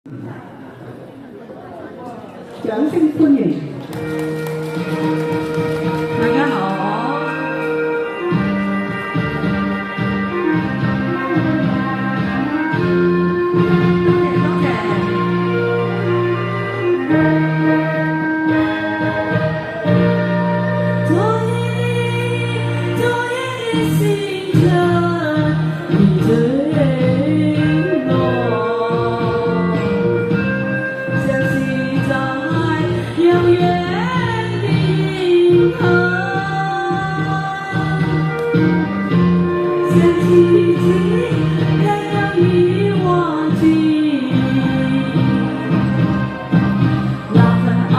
掌声欢迎！大家好，多谢。昨夜的星辰已坠落，相信在遥远的银河，像奇迹没有遗忘记那份爱，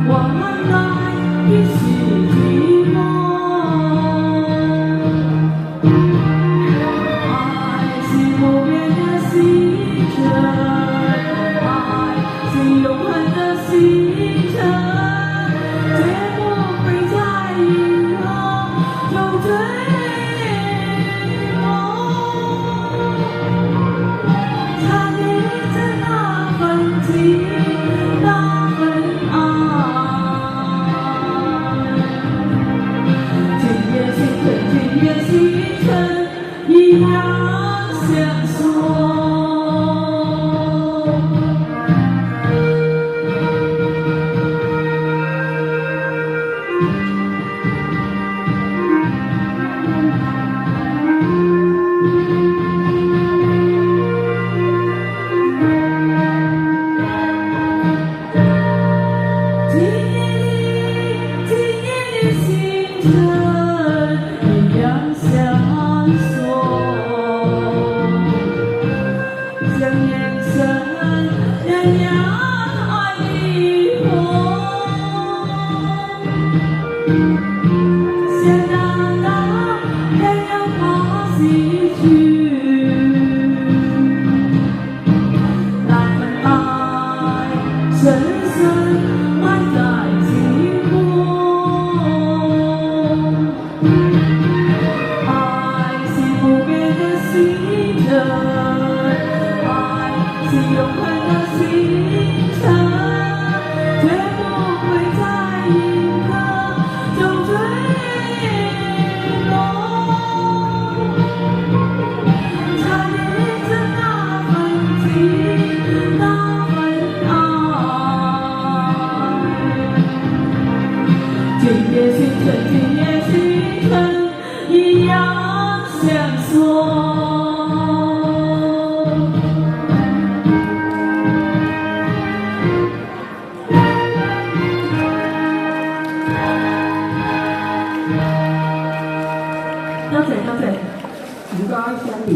我们来一起寂寞。爱是不变的星辰，爱是永恒的星辰，绝不会在以后就坠落。差点着那份情，那份爱。今夜星辰，今夜星辰，依然闪烁。今夜的星辰一样闪烁，像眼神燃亮爱的火，像那浪没有怕失去那份爱，深深埋在心窝。爱是不变的星辰，爱是永恒的星辰，绝不会在银河就坠落。差点着那份情，那份爱。今夜星辰，今夜星辰，一样闪烁。多謝，唔該，上年。